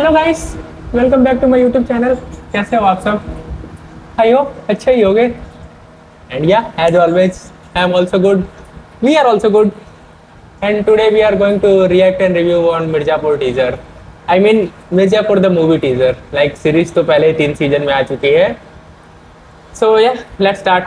Hello guys, welcome back to my YouTube channel. कैसे हो आप सब? आई होप अच्छे ही होगे। And yeah as always I am also good, we are also good. And today we are going to react and review on Mirzapur teaser. I mean Mirzapur the movie teaser. Like series तो पहले 3 season में आ चुकी है। सो या let's start.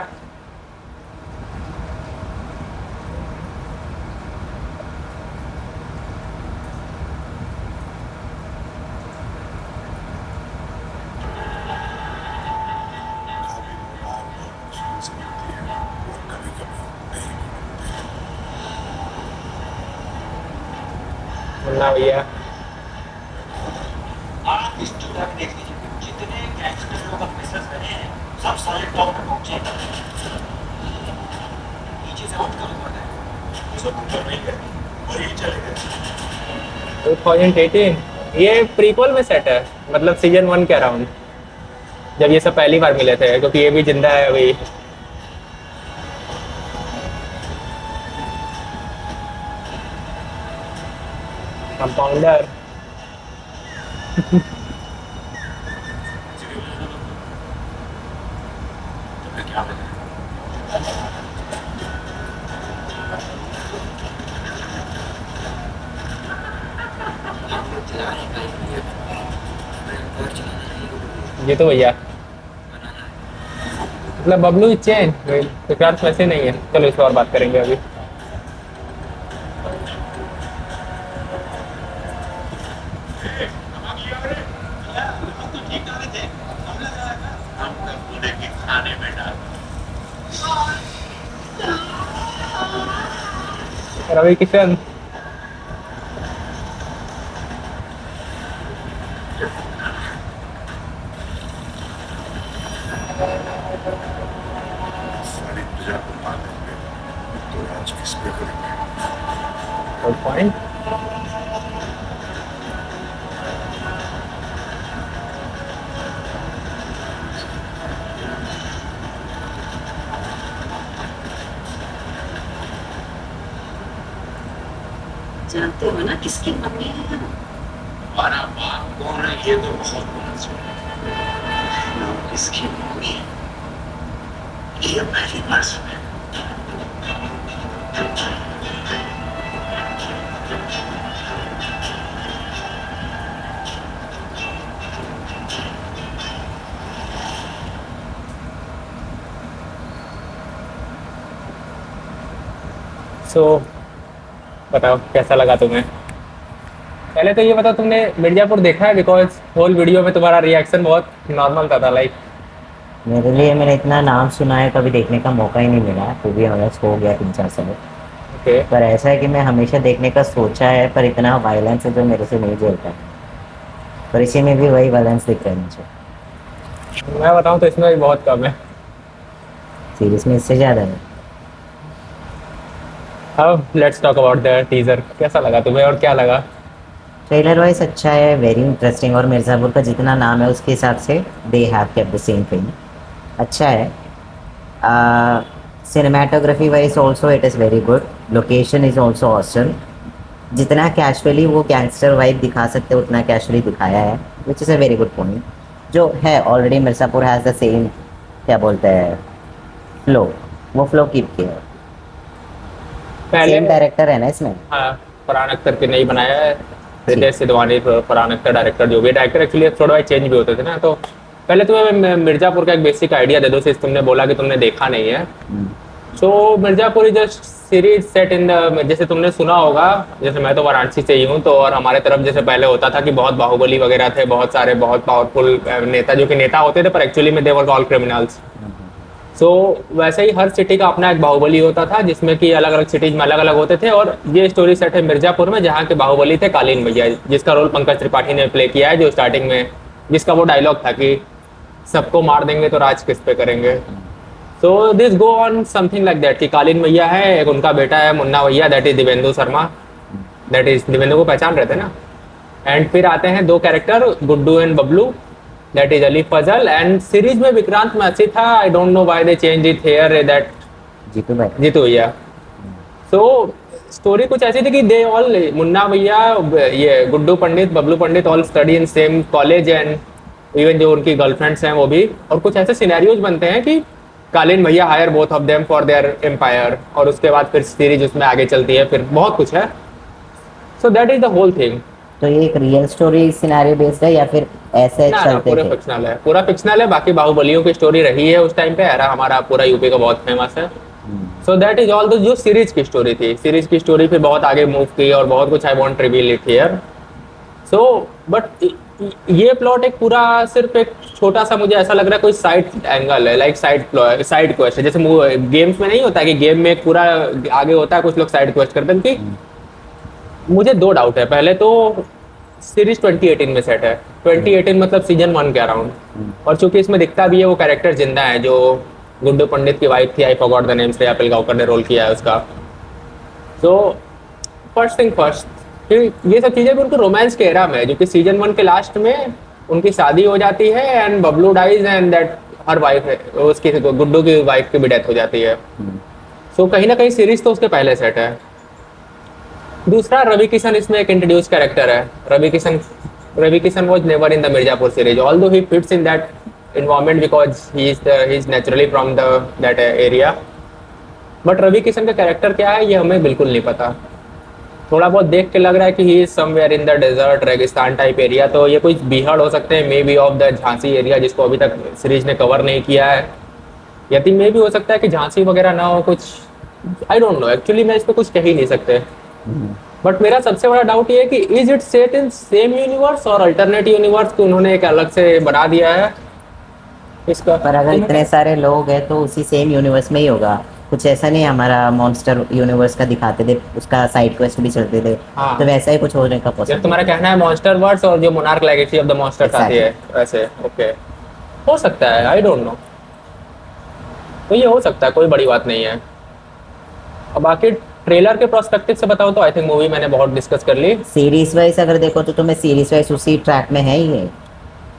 Munna भैया, आप इस चुनाव में देख लीजिए जितने गैंगस्टर लोग अपने साथ बने हैं सब सारे टॉप पे पहुंचे नीचे से मत करो पता है सब ऊपर नहीं गए और ये चले गए 2018 ये प्रीक्वल में सेट है, मतलब सीजन 1 के अराउंड, जब ये सब पहली बार मिले थे, क्योंकि ये भी जिंदा है अभी। कंपाउंडर तो क्या बताएं हम लोग चला रहे हैं ये और चलाना है ये तो भैया, मतलब बबलू चेन विक्रांत वैसे नहीं है। चलो इस पर और बात करेंगे अभी। खाने में डाल रवि किशन, सारी प्रजा को मार देंगे तो राज किस पे करेंगे गुड पॉइंट। जानते हो ना किसकी मम्मी है हम? हमारा बाप कौन है ये तो बहुत होना चाहिए नाम किसकी मम्मी? ये पहली बार सुने सो बताओ कैसा लगा तुम्हें? पहले तो ये बताओ, तुमने मिर्जापुर देखा है? बिकॉज होल वीडियो में तुम्हारा रिएक्शन बहुत नॉर्मल था लाइक। मेरे लिए मैंने इतना नाम सुना है, कभी देखने का मौका ही नहीं मिला। तो भी ऑनेस्ट हो गया 3-4 साल। ओके, पर ऐसा है कि मैं हमेशा देखने का सोचा है, पर इतना वायलेंस है जो मेरे से नहीं झेलता। पर इसी में भी वही वायलेंस दिख रहा है मुझे। मैं बताऊं तो इसमें भी बहुत कम है। सीरीज में इससे ज़्यादा है। अब let's talk about the teaser. कैसा लगा तुम्हें और क्या लगा? ट्रेलर वाइज अच्छा है, वेरी इंटरेस्टिंग। और मिर्ज़ापुर का जितना नाम है उसके हिसाब से they have kept the same thing. अच्छा है। Cinematography wise also it is very good. Location is also awesome. जितना कैजुअली वो गैंगस्टर वाइब दिखा सकते हैं उतना कैजुअली दिखाया है, which is a very good point. जो है already Mirzapur has the same, क्या बोलते हैं, फ्लो। वो फ्लो कीप किया। पहले सेम डायरेक्टर है ना इसमें। हाँ, फरहान अख्तर के नहीं बनाया है। रितेश सिद्धवानी, फरहान अख्तर डायरेक्टर, जो भी डायरेक्टर एक्चुअली थोड़ा बहुत चेंज भी होते थे ना। तो पहले तुम्हें मिर्जापुर का एक बेसिक आइडिया दे दो, सिर्फ तुमने बोला कि तुमने देखा नहीं है। So Mirzapur is just series set in the, जैसे तुमने सुना होगा, जैसे मैं तो वाराणसी से ही हूँ, तो और हमारे तरफ जैसे पहले होता था कि बहुत बाहुबली वगैरह थे, बहुत सारे बहुत पावरफुल नेता, जो कि नेता होते थे पर एक्चुअली में दे वर ऑल क्रिमिनल्स। सो वैसे ही हर सिटी का अपना एक बाहुबली होता था, जिसमें कि अलग अलग सिटीज में अलग अलग होते थे। और ये स्टोरी सेट है मिर्जापुर में, जहाँ के बाहुबली थे कालीन भैया, जिसका रोल पंकज त्रिपाठी ने प्ले किया है, जो स्टार्टिंग में जिसका वो डायलॉग था कि सबको मार देंगे तो राज किस पे करेंगे। So this go on something like that कि कालीन भैया है, एक उनका बेटा है मुन्ना भैया, that is Divyendu Sharma, that is Divyendu को पहचान रहे थे ना। एंड फिर आते हैं 2 character, Guddu and Bablu, that is Ali Fazal. And series में विक्रांत मैसी था, I don't know why they change it here, that Jeetu भाई। जीतू भैया। सो स्टोरी कुछ ऐसी थी कि दे ऑल मुन्ना भैया, ये Guddu Pandit, Bablu Pandit all study in same college and even जो उनकी गर्लफ्रेंड्स हैं वो भी, और कुछ ऐसे सिनेरियोज बनते हैं कि कालीन भैया hire both of them for their empire, और उसके बाद फिर सीरीज उसमें आगे चलती है, फिर बहुत कुछ है। So that is the whole thing. तो ये एक रियल स्टोरी सिनेरियो बेस्ड है या फिर ऐसे ना चलते पूरा थे? फिक्शनल है, पूरा फिक्शनल है। बाकी बाहुबलियों की स्टोरी रही है उस टाइम पे, एरा हमारा पूरा यूपी का बहुत फेमस है। So that is all the जो सीरीज की स्टोरी थी। सीरीज की स्टोरी फिर बहुत आगे मूव की और बहुत कुछ I want reveal it here. So but ये प्लॉट एक पूरा सिर्फ एक छोटा सा, मुझे ऐसा लग रहा है कोई साइड एंगल है, लाइक साइड क्वेस्ट है। जैसे गेम्स में नहीं होता कि गेम में एक पूरा आगे होता है, कुछ लोग साइड क्वेस्ट करते हैं। कि मुझे दो डाउट है। पहले तो सीरीज 2018 में सेट है, 2018 मतलब सीजन 1 के अराउंड, और चूंकि इसमें दिखता भी है वो कैरेक्टर जिंदा है जो गुड्डू पंडित की वाइफ थी, I forgot the name, Shreya Pilgaonkar ने रोल किया है उसका। सो फर्स्ट थिंग फर्स्ट, फिर ये सब चीजें भी उनको रोमांस के एरा में है, जो कि सीजन 1 के लास्ट में उनकी शादी हो जाती है and Bablu dies and that her wife है उसकी, गुड्डू की वाइफ की भी डेथ हो जाती है। सो कहीं ना कहीं सीरीज तो उसके पहले सेट है। दूसरा, रवि किशन इसमें एक इंट्रोड्यूस कैरेक्टर है। Ravi Kishan was never in the Mirzapur series, although he fits in that environment because he is naturally from that area, but Ravi Kishan का कैरेक्टर क्या है ये हमें बिल्कुल नहीं पता। थोड़ा बहुत देख के लग रहा है कि he is somewhere in the desert रेगिस्तान टाइप एरिया, तो ये कुछ बीहड़ हो सकते हैं, may be of the Jhansi area, जिसको अभी तक सीरीज ने कवर नहीं किया है। या तो मे भी हो सकता है कि झांसी वगैरह ना हो कुछ, आई डोंट नो एक्चुअली, मैं इस पर कुछ कह ही नहीं सकते। बट मेरा सबसे बड़ा डाउट ये है कि is it set in same universe और अल्टरनेट यूनिवर्स को उन्होंने एक अलग से बना दिया है इसका। पर अगर इतने सारे लोग हैं तो उसी सेम यूनिवर्स में ही होगा। कुछ ऐसा नहीं हमारा मॉन्स्टर यूनिवर्स का दिखाते थे, उसका साइड क्वेस्ट भी चलते थे। हाँ। तो वैसा ही कुछ होने का जब पॉसिबल। तुम्हारा कहना है मॉन्स्टर वर्ड्स और जो monarch legacy of the monsters आती है वैसे, ओके हो सकता है, आई डोंट नो। तो ये हो सकता है, कोई बड़ी बात नहीं है। और बाकी ट्रेलर के प्रोस्पेक्टिव से बताऊं तो आई थिंक मूवी मैंने बहुत डिस्कस कर ली। सीरीज वाइज अगर देखो तो तुम्हें सीरीज वाइज उसी ट्रैक में है ही है,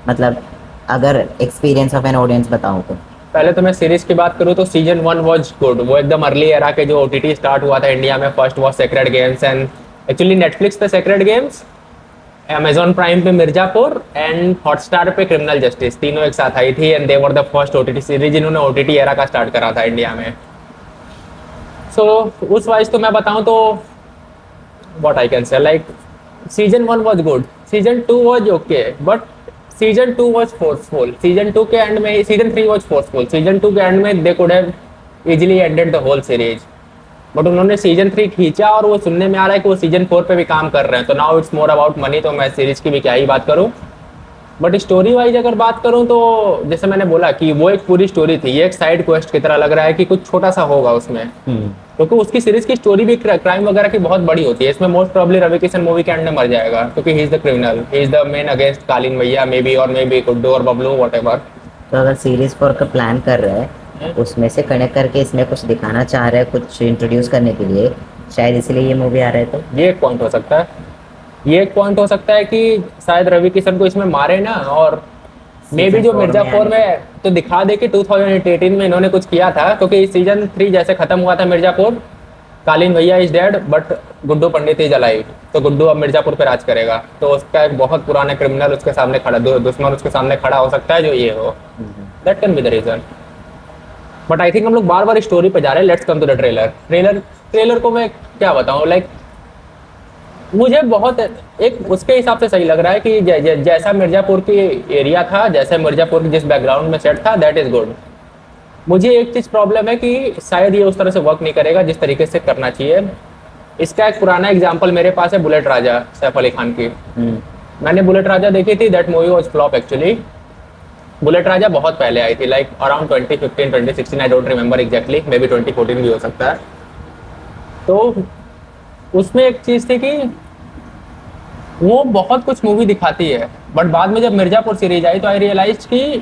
मतलब अगर एक्सपीरियंस ऑफ एन ऑडियंस बताऊं तो। पहले तो मैं सीरीज की बात करूं तो सीजन 1 वाज गुड। वो एकदम अर्ली एरा के जो ओटीटी स्टार्ट हुआ था इंडिया में, first was sacred games and actually Netflix पे सेक्रेड गेम्स, अमेजॉन प्राइम पे मिर्जापुर एंड हॉटस्टार पे क्रिमिनल जस्टिस, तीनों एक साथ आई थी and they were the first OTT series जिन्होंने ओटीटी एरा का स्टार्ट करा था इंडिया में। सो उस वाइज तो मैं बताऊं तो what I can say, like season 1 was good, season 2 was okay, but season 2 was forceful. Season 2 के एंड में, सीजन 3 वाज फोर्सफुल, सीजन 2 के एंड में they could have easily ended the whole series, but उन्होंने season 3 खींचा और वो सुनने में आ रहा है कि वो सीजन 4 पे भी काम कर रहे हैं। तो now it's more about money, तो मैं सीरीज की भी क्या ही बात करूं। बट स्टोरी वाइज अगर बात करूं तो जैसे मैंने बोला कि वो एक पूरी स्टोरी थी, ये एक साइड क्वेस्ट की तरह लग रहा है कि कुछ छोटा सा होगा उसमें, क्योंकि उसकी सीरीज की स्टोरी भी क्राइम वगैरह की बहुत बड़ी होती है। इसमें most probably Ravi Kishan movie के एंड में मर जाएगा क्योंकि he is the criminal, he is the main against Kaleen भैया मे बी, और मे बी गुड्डू और बबलू व्हाटएवर। तो अगर सीरीज 4 का प्लान कर रहे हैं उसमें से कनेक्ट करके इसमें कुछ दिखाना चाह रहे हैं, कुछ इंट्रोड्यूस करने के लिए, शायद इसलिए ये मूवी आ रहा है। तो ये एक पॉइंट हो सकता है, ये एक पॉइंट हो सकता है कि शायद रवि किशन को इसमें मारे ना, और मे बी जो मिर्जापुर में तो दिखा दे कि 2018 में इन्होंने कुछ किया था, क्योंकि सीजन 3 जैसे खत्म हुआ था मिर्जापुर, कालीन भैया is dead but Guddu Pandit is alive, तो गुड्डू अब मिर्जापुर पे राज करेगा। तो उसका एक बहुत पुराना क्रिमिनल उसके सामने खड़ा, दुश्मन उसके सामने खड़ा हो सकता है जो ये हो, that can be the reason. But I think हम लोग बार बार स्टोरी पे जा रहे हैं। Let's come to the trailer को मैं क्या बताऊं, लाइक मुझे बहुत एक उसके हिसाब से सही लग रहा है कि जैसा मिर्जापुर की एरिया था, जैसे मिर्जापुर की जिस बैकग्राउंड में सेट था, दैट इज गुड। मुझे एक चीज़ प्रॉब्लम है कि शायद ये उस तरह से वर्क नहीं करेगा जिस तरीके से करना चाहिए। इसका एक पुराना एग्जांपल मेरे पास है, बुलेट राजा, सैफ अली खान की। मैंने बुलेट राजा देखी थी, that movie was flop actually. Bullet Raja बहुत पहले आई थी, like around 2015 2016, I don't remember exactly, maybe 2014 भी हो सकता है। तो उसमें एक चीज़ थी कि वो बहुत कुछ मूवी दिखाती है, बट बाद में जब मिर्जापुर सीरीज आई तो आई रियलाइज कि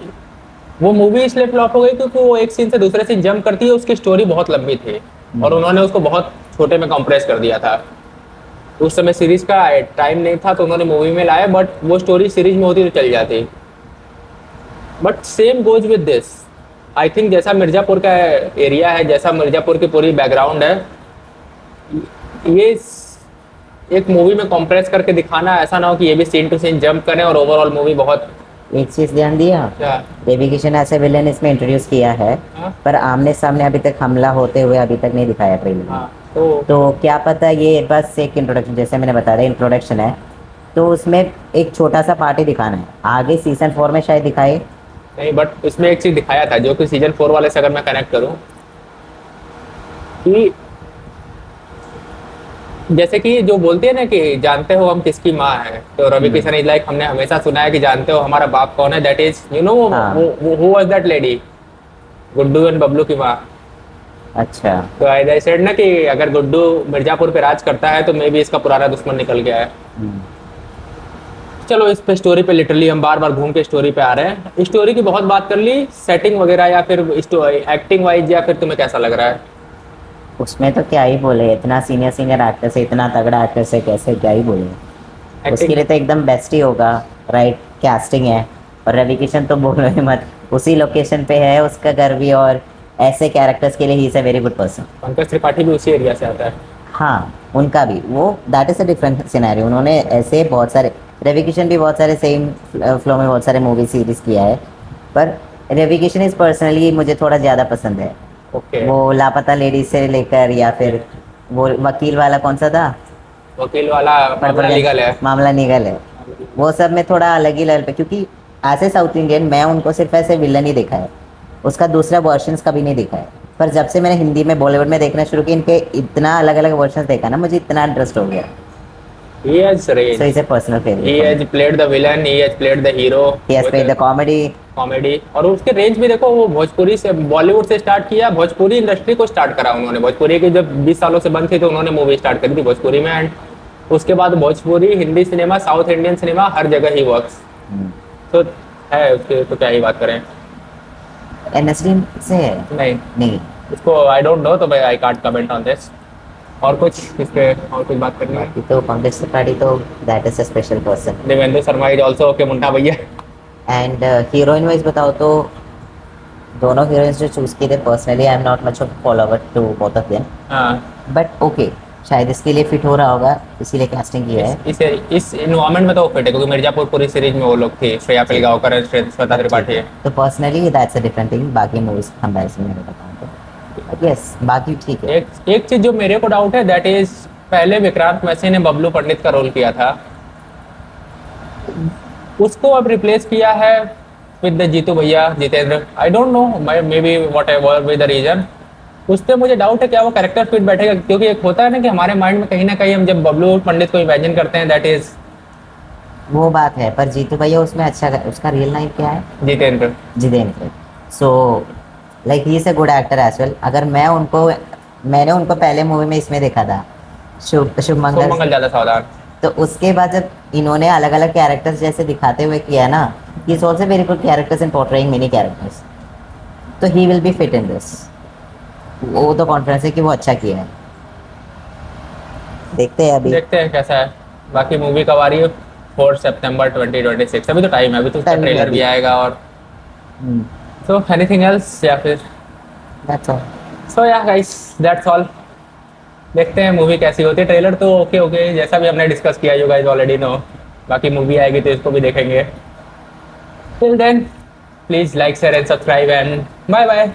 वो मूवी इसलिए फ्लॉप हो गई क्योंकि वो एक सीन से दूसरे सीन जंप करती है, उसकी स्टोरी बहुत लंबी थी और उन्होंने उसको बहुत छोटे में कंप्रेस कर दिया था। उस समय सीरीज का टाइम नहीं था तो उन्होंने मूवी में लाया, बट वो स्टोरी सीरीज में होती तो चल जाती। But same goes with this, I think जैसा मिर्जापुर का एरिया है, जैसा मिर्जापुर की पूरी बैकग्राउंड है, ये एक मूवी में कंप्रेस करके दिखाना, ऐसा ना हो कि ये भी सीन टू सीन जंप करें और ओवरऑल मूवी बहुत एक चीज ध्यान दिया, क्या। देवी किशन ऐसे विलेन इसमें इंट्रोड्यूस किया है, हाँ? पर आमने सामने अभी तक हमला होते हुए अभी तक नहीं दिखाया ट्रेलर में। हाँ तो तो क्या पता ये बस एक इंट्रोडक्शन, जैसे मैंने बताया इंट्रोडक्शन है, तो उसमें एक छोटा सा पार्टी दिखाना है, आगे सीजन 4 में शायद दिखाए। नहीं, बट इसमें एक चीज दिखाया था जो कि सीजन 4 वाले से अगर मैं कनेक्ट करूं, कि जैसे कि जो बोलते हैं ना कि जानते हो हम किसकी माँ है, तो रवि किशन इज लाइक, हमने हमेशा सुना है कि जानते हो हमारा बाप कौन है, दैट इज यू नो हाँ। Who was that lady, Guddu and Bablu की माँ। अच्छा, तो आई सेड ना कि अगर गुड्डू मिर्जापुर पे राज करता है तो मे बी इसका पुराना दुश्मन निकल गया है। हम्म, चलो इस पे स्टोरी पे लिटरली हम बार बार घूम के स्टोरी पे आ रहे हैं। स्टोरी की बहुत बात कर ली, सेटिंग वगैरह या फिर एक्टिंग वाइज, या फिर तुम्हें कैसा लग रहा है? उसमें तो क्या ही बोले, इतना सीनियर एक्टर से, इतना तगड़ा एक्टर से कैसे क्या ही बोले, उसके एक्टिंग लिए तो एकदम बेस्ट ही होगा, राइट? कैस्टिंग है, और रवि किशन तो बोलो ही मत, उसी लोकेशन पे है उसका घर भी, और ऐसे कैरेक्टर्स के लिए ही is a very good person. Pankaj Tripathi भी उसी एरिया से आता है। हाँ, उनका भी वो that is a different scenario, उन्होंने ऐसे बहुत सारे, रवि किशन भी बहुत सारे सेम फ्लो में बहुत सारे मूवी सीरीज किया है, पर रवि किशन इज पर्सनली मुझे थोड़ा ज़्यादा पसंद है। ओके, वो लापता लेडी से लेकर, या फिर वो वकील वाला कौन सा था, वकील वाला मामला लीगल है। मामला निगल है, वो सब में थोड़ा अलग ही लेवल पे, क्योंकि एज ए साउथ इंडियन मैं उनको सिर्फ ऐसे विलन ही देखा है, उसका दूसरा वर्शंस कभी नहीं देखा है। पर जब से मैंने हिंदी में बॉलीवुड में देखना शुरू किया, इनके इतना अलग अलग वर्शंस देखा ना, मुझे इतना इंटरेस्ट हो गया। He has range. So is a personal He favourite, has played the villain, he has played the hero. He has played the comedy. Comedy, और उसके रेंज भी देखो, वो भोजपुरी से, बॉलीवुड से स्टार्ट किया, भोजपुरी इंडस्ट्री को स्टार्ट करा उन्होंने। भोजपुरी की जब 20 सालों से बंद थी तो उन्होंने मूवी स्टार्ट करी थी भोजपुरी में, एंड उसके बाद Bhojpuri, Hindi cinema, south Indian cinema, हर जगह ही वर्क्स। तो है उसके, तो क्या ही बात करें। एनएसडी से है? नहीं, नहीं, उसको आई डोंट नो, तो भाई I can't comment on this. और कुछ इस पे और कुछ बात करनी है? बाकी तो पंकज त्रिपाठी तो that is a special person. Devendra Sharma is also okay, Munda bhaiya. And heroine wise बताओ तो दोनों हीरोइंस जो चूज किए थे, personally I am not much of follower to both of them, हाँ, बट ओके, शायद इसके लिए फिट हो रहा होगा, इसीलिए कास्टिंग किया है। इस इन्वायरमेंट में तो वो फिट है, क्योंकि मिर्जापुर पूरी सीरीज में वो लोग थे, श्रेया पिलगांवकर, श्वेता त्रिपाठी है। तो personally that's a different thing, बाकी मूवीज कंपैरिजन में बताऊं तो यस, बाकी ठीक है। एक चीज जो मेरे को डाउट है, दैट इज, पहले विक्रांत मैसी ने बबलू पंडित का रोल किया था, उसको अब रिप्लेस किया है विद द जीतू भैया, Jitendra. I don't know, maybe whatever with the reason, उस पर मुझे डाउट है क्या वो कैरेक्टर फिट बैठेगा, क्योंकि एक होता है ना कि हमारे माइंड में कहीं ना कहीं हम जब बबलू पंडित को इमेजिन करते हैं, दैट इज वो बात है, पर जीतू भैया उसमें अच्छा, उसका रियल नेम क्या है? Jitendra. Jitendra. So like he is a good actor as well. अगर मैंने उनको पहले मूवी में इसमें देखा था, शुभ मंगल, मंगल ज्यादा सावधान। तो उसके बाद जब इन्होंने अलग अलग कैरेक्टर्स जैसे दिखाते हुए किया ना, he is also very good characters in portraying many characters, तो he will be fit in this. वो तो कॉन्फिडेंस है कि वो अच्छा किया है, देखते हैं अभी। देखते हैं कैसा है। बाकी मूवी कब आ रही है? 4 सितंबर 2026, अभी तो टाइम है, अभी तो उसका Time है ट्रेलर भी अभी। आएगा। और सो एनीथिंग एल्स, या फिर दैट्स ऑल। सो या गाइस, दैट्स ऑल। देखते हैं मूवी कैसी होती है। ट्रेलर तो ओके ओके, जैसा भी हमने डिस्कस किया, यू गाइस ऑलरेडी नो। बाकी मूवी आएगी तो इसको भी देखेंगे। Till then please like, share and subscribe, and bye bye.